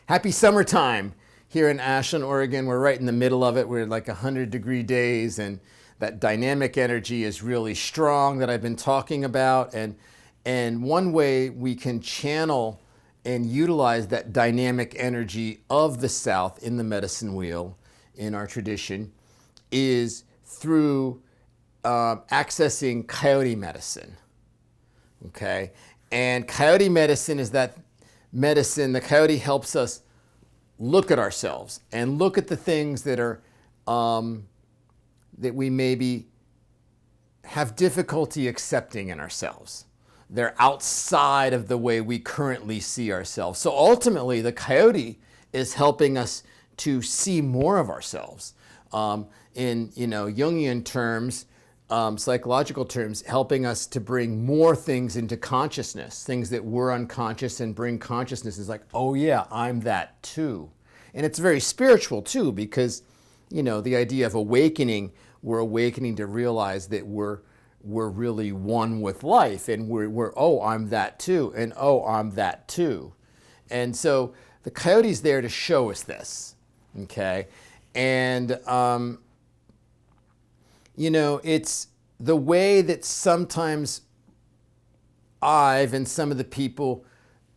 Happy summertime here in Ashland, Oregon. We're right in the middle of it. We're like 100-degree days, and that dynamic energy is really strong that I've been talking about. And one way we can channel and utilize that dynamic energy of the South in the medicine wheel in our tradition is through accessing coyote medicine. Okay, and coyote medicine is that medicine. The coyote helps us look at ourselves and look at the things that are that we maybe have difficulty accepting in ourselves. They're outside of the way we currently see ourselves. So ultimately, the coyote is helping us to see more of ourselves. In Jungian terms, psychological terms, helping us to bring more things into consciousness, things that were unconscious, and bring consciousness is like, oh yeah, I'm that too. And it's very spiritual too, because the idea of awakening, we're awakening to realize that we're really one with life, and we're oh, I'm that too, and oh, I'm that too. And so the coyote's there to show us this, okay? And it's the way that sometimes I've and some of the people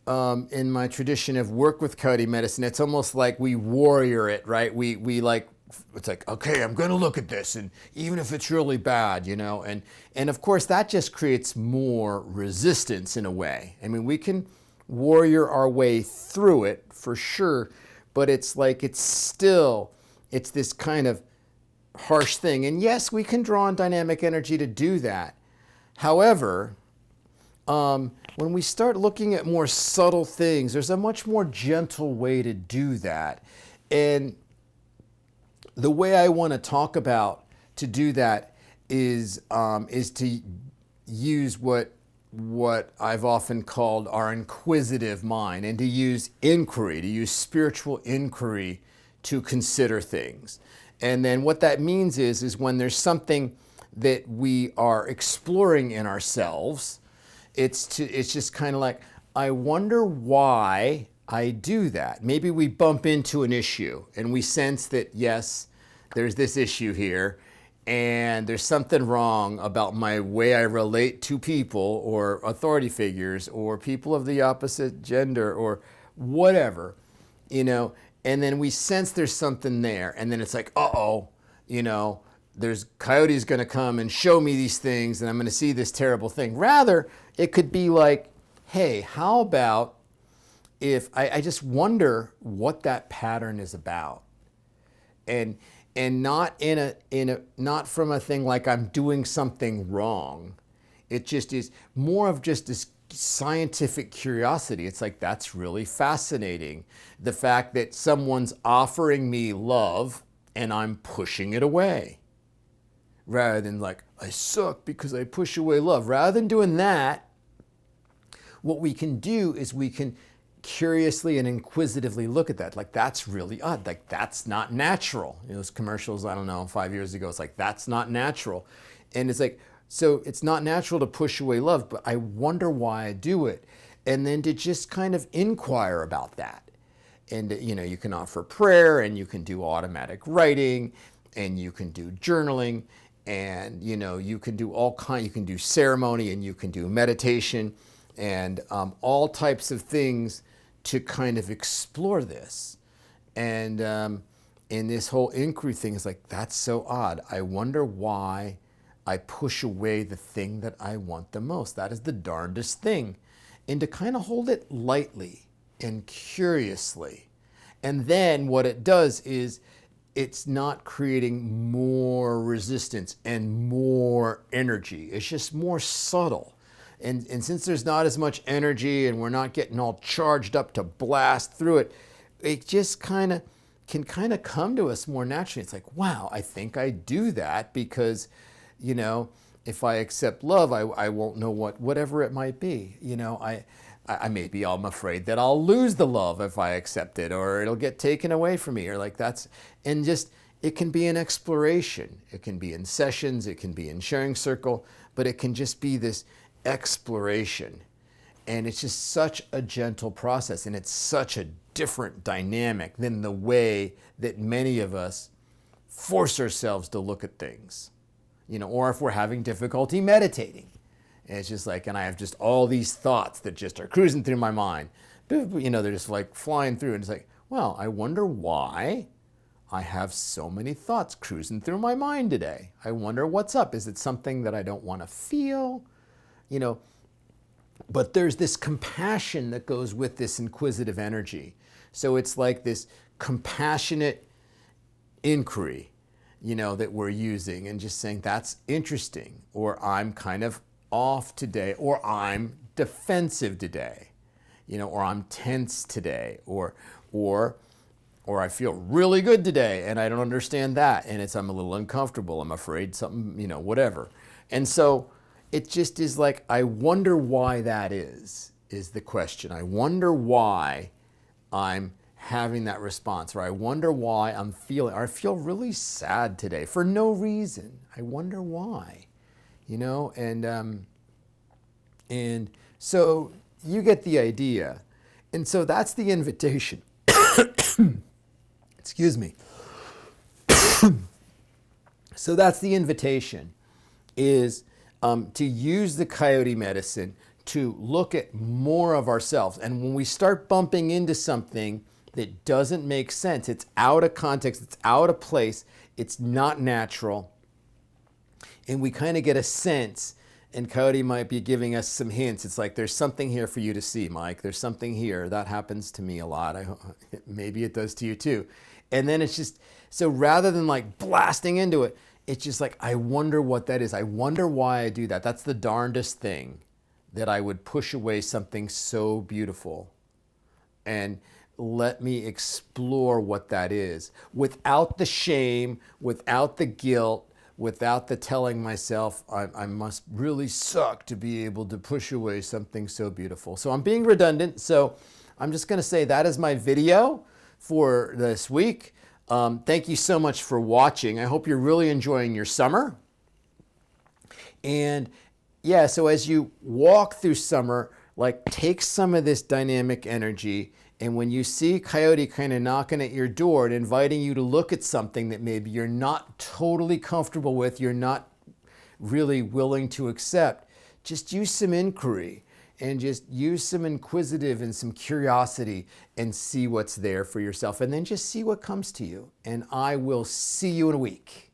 in my tradition have worked with coyote medicine. It's almost like we warrior it, right? We like, it's like, okay, I'm going to look at this, and even if it's really bad, and of course that just creates more resistance in a way. I mean, we can warrior our way through it for sure, but it's like it's this kind of harsh thing. And yes, we can draw on dynamic energy to do that. However, when we start looking at more subtle things, there's a much more gentle way to do that. And the way I want to talk about to do that is to use what I've often called our inquisitive mind, and to use inquiry, to use spiritual inquiry to consider things. And then what that means is when there's something that we are exploring in ourselves, it's just kind of like, I wonder why I do that. Maybe we bump into an issue and we sense that, yes, there's this issue here, and there's something wrong about my way I relate to people or authority figures or people of the opposite gender or whatever, and then we sense there's something there, and then it's like, uh-oh, there's coyote's going to come and show me these things, and I'm going to see this terrible thing. Rather, it could be like, hey, how about if I just wonder what that pattern is about, and not not from a thing like I'm doing something wrong. It just is more of just this scientific curiosity. It's like, that's really fascinating. The fact that someone's offering me love and I'm pushing it away. Rather than like, I suck because I push away love. Rather than doing that, what we can do is we can curiously and inquisitively look at that. Like, that's really odd. Like, that's not natural. Those commercials, I don't know, 5 years ago, it's like, that's not natural. And it's like, so it's not natural to push away love, but I wonder why I do it. And then to just kind of inquire about that. And, you can offer prayer, and you can do automatic writing, and you can do journaling, and, you can do you can do ceremony, and you can do meditation, and all types of things to kind of explore this. And this whole inquiry thing is like, that's so odd. I wonder why I push away the thing that I want the most. That is the darndest thing. And to kind of hold it lightly and curiously. And then what it does is it's not creating more resistance and more energy. It's just more subtle. And since there's not as much energy and we're not getting all charged up to blast through it, it just can come to us more naturally. It's like, wow, I think I do that because, if I accept love, I won't know whatever it might be. I'm afraid that I'll lose the love if I accept it, or it'll get taken away from me, or like that's, and just, it can be an exploration. It can be in sessions, it can be in sharing circle, but it can just be this exploration. And it's just such a gentle process, and it's such a different dynamic than the way that many of us force ourselves to look at things. Or if we're having difficulty meditating. And it's just like, and I have just all these thoughts that just are cruising through my mind. They're just like flying through. And it's like, well, I wonder why I have so many thoughts cruising through my mind today. I wonder what's up. Is it something that I don't want to feel? But there's this compassion that goes with this inquisitive energy. So it's like this compassionate inquiry, that we're using and just saying, that's interesting, or I'm kind of off today, or I'm defensive today, or I'm tense today, or I feel really good today and I don't understand that. And I'm a little uncomfortable. I'm afraid something, whatever. And so it just is like, I wonder why that is the question. I wonder why I'm having that response, or I wonder why I feel really sad today for no reason. I wonder why, and so you get the idea. And so that's the invitation. Excuse me. So that's the invitation, is to use the coyote medicine to look at more of ourselves. And when we start bumping into something that doesn't make sense, it's out of context, it's out of place, it's not natural, and we kind of get a sense, and Coyote might be giving us some hints. It's like, there's something here for you to see, Mike. There's something here. That happens to me a lot. Maybe it does to you too. And then it's just, so rather than like blasting into it, it's just like, I wonder what that is. I wonder why I do that. That's the darndest thing, that I would push away something so beautiful. And let me explore what that is without the shame, without the guilt, without the telling myself I must really suck to be able to push away something so beautiful. So I'm being redundant. So I'm just going to say that is my video for this week. Thank you so much for watching. I hope you're really enjoying your summer. And yeah, so as you walk through summer, like, take some of this dynamic energy, and when you see Coyote kind of knocking at your door and inviting you to look at something that maybe you're not totally comfortable with, you're not really willing to accept, just use some inquiry and just use some inquisitive and some curiosity and see what's there for yourself, and then just see what comes to you. And I will see you in a week.